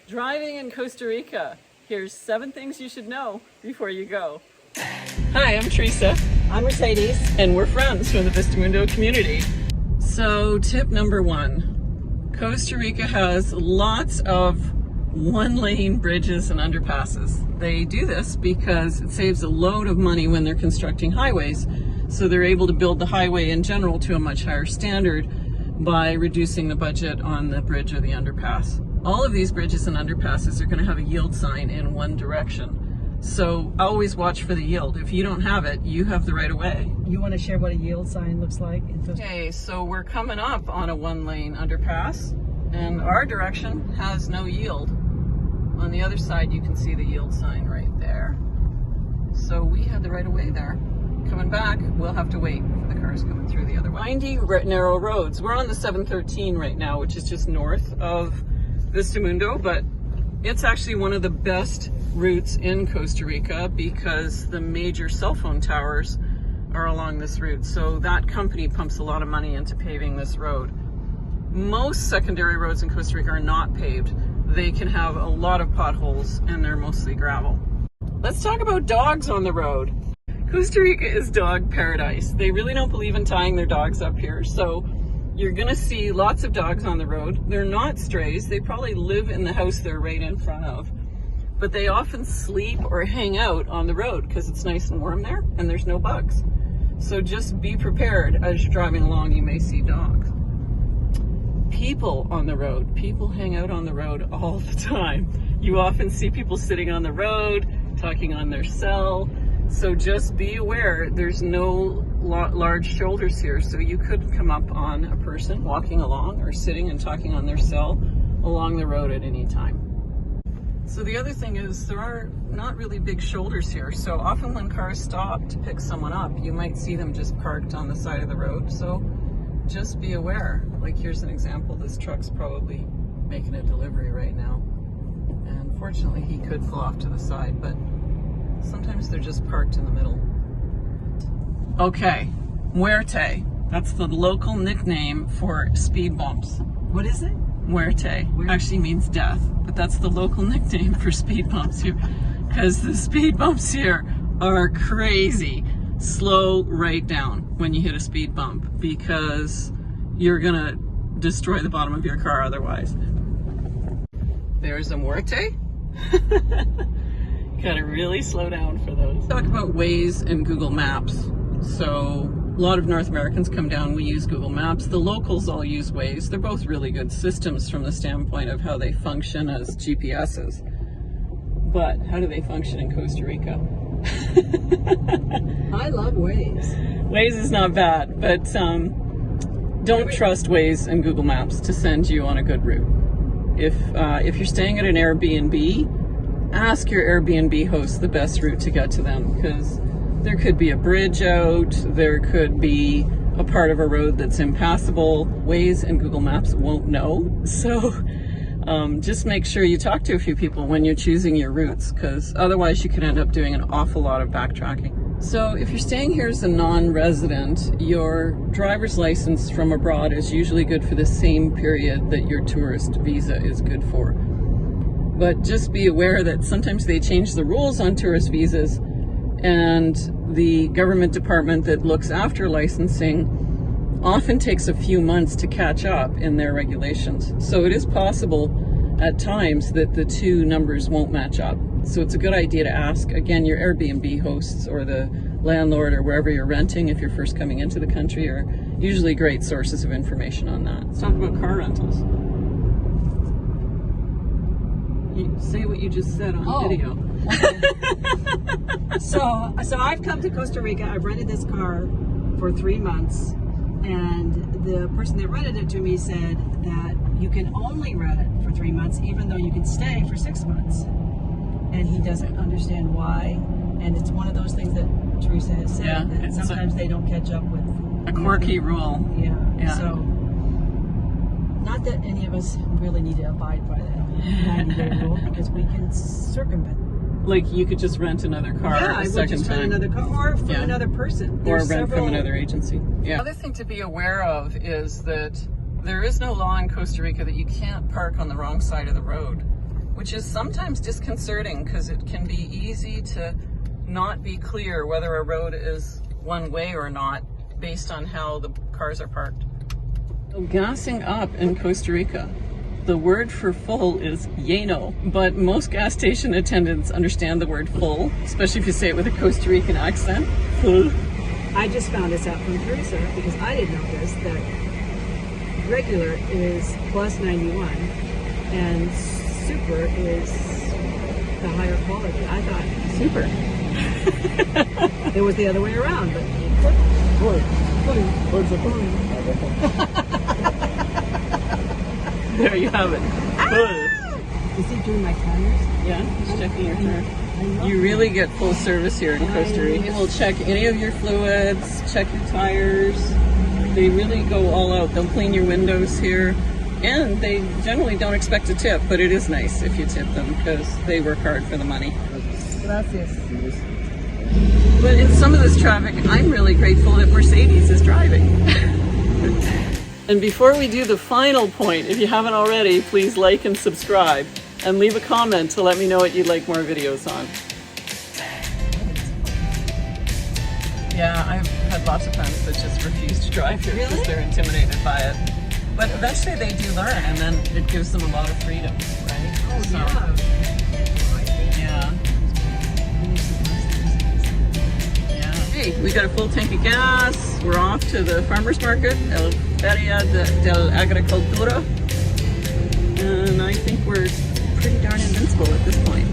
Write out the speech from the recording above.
Driving in Costa Rica. Here's 7 things you should know before you go. Hi, I'm Teresa. I'm Mercedes. And we're friends from the Vistamundo community. So tip number 1, Costa Rica has lots of one-lane bridges and underpasses. They do this because it saves a load of money when they're constructing highways. So they're able to build the highway in general to a much higher standard by reducing the budget on the bridge or the underpass. All of these bridges and underpasses are going to have a yield sign in one direction. So always watch for the yield. If you don't have it, you have the right of way. You want to share what a yield sign looks like? Okay, so we're coming up on a one-lane underpass, and our direction has no yield. On the other side, you can see the yield sign right there. So we had the right of way there. Coming back, we'll have to wait for the cars coming through the other way. 90 narrow roads. We're on the 713 right now, which is just north of Vistamundo, but it's actually one of the best routes in Costa Rica because the major cell phone towers are along this route. So that company pumps a lot of money into paving this road. Most secondary roads in Costa Rica are not paved. They can have a lot of potholes and they're mostly gravel. Let's talk about dogs on the road. Costa Rica is dog paradise. They really don't believe in tying their dogs up here, so you're gonna see lots of dogs on the road. They're not strays. They probably live in the house they're right in front of, but they often sleep or hang out on the road because it's nice and warm there and there's no bugs. So just be prepared as you're driving along, you may see dogs. People on the road. People hang out on the road all the time. You often see people sitting on the road, talking on their cell. So just be aware, there's no large shoulders here, so you could come up on a person walking along or sitting and talking on their cell along the road at any time. So the other thing is there are not really big shoulders here, so often when cars stop to pick someone up, you might see them just parked on the side of the road. So just be aware. Like here's an example, this truck's probably making a delivery right now, and fortunately he could pull off to the side, but sometimes they're just parked in the middle. Okay, muerte. That's the local nickname for speed bumps. What is it? Muerte. Actually means death, but that's the local nickname for speed bumps here. Because the speed bumps here are crazy. Slow right down when you hit a speed bump because you're gonna destroy the bottom of your car otherwise. There's a muerte. Gotta really slow down for those. Talk about Waze and Google Maps. So a lot of North Americans come down, we use Google Maps. The locals all use Waze. They're both really good systems from the standpoint of how they function as GPSs. But how do they function in Costa Rica? I love Waze. Waze is not bad, but don't trust Waze and Google Maps to send you on a good route. If you're staying at an Airbnb, ask your Airbnb host the best route to get to them, because there could be a bridge out, there could be a part of a road that's impassable. Waze and Google Maps won't know. So just make sure you talk to a few people when you're choosing your routes, because otherwise you could end up doing an awful lot of backtracking. So if you're staying here as a non-resident, your driver's license from abroad is usually good for the same period that your tourist visa is good for. But just be aware that sometimes they change the rules on tourist visas, and the government department that looks after licensing often takes a few months to catch up in their regulations. So it is possible at times that the two numbers won't match up. So it's a good idea to ask, again, your Airbnb hosts or the landlord or wherever you're renting if you're first coming into the country are usually great sources of information on that. Let's talk about car rentals. You say what you just said on video. Okay. So I've come to Costa Rica. I've rented this car for 3 months, and the person that rented it to me said that you can only rent it for 3 months, even though you can stay for 6 months. And he doesn't understand why. And it's one of those things that Teresa has said, that sometimes they don't catch up with. A quirky rule. Yeah. So not that any of us really need to abide by that 90-day rule, because we can circumvent. Like you could just rent another car a second time. Rent another car, or from another person. Or rent from another agency. Yeah. Another thing to be aware of is that there is no law in Costa Rica that you can't park on the wrong side of the road. which is sometimes disconcerting because it can be easy to not be clear whether a road is one way or not based on how the cars are parked. So gassing up in Costa Rica, the word for full is lleno, but most gas station attendants understand the word full, especially if you say it with a Costa Rican accent. Full. I just found this out from Teresa because I didn't know this, that regular is plus 91 and super is the higher quality. I thought Super. it was the other way around, but There you have it. Full. is he doing my tires? Yeah, just checking your tire. You really get full service here in Costa Rica. They will check any of your fluids, check your tires. They really go all out. They'll clean your windows here. And they generally don't expect a tip, but it is nice if you tip them because they work hard for the money. Gracias. But in some of this traffic, I'm really grateful that Mercedes is driving. And before we do the final point, if you haven't already, please like and subscribe and leave a comment to let me know what you'd like more videos on. Yeah, I've had lots of friends that just refuse to drive here because Really? they're intimidated by it. But eventually they do learn, and then it gives them a lot of freedom, right? Oh, So, yeah. yeah. Hey, we got a full tank of gas. We're off to the farmer's market, El Feria del Agricultura. And I think we're pretty darn invincible at this point.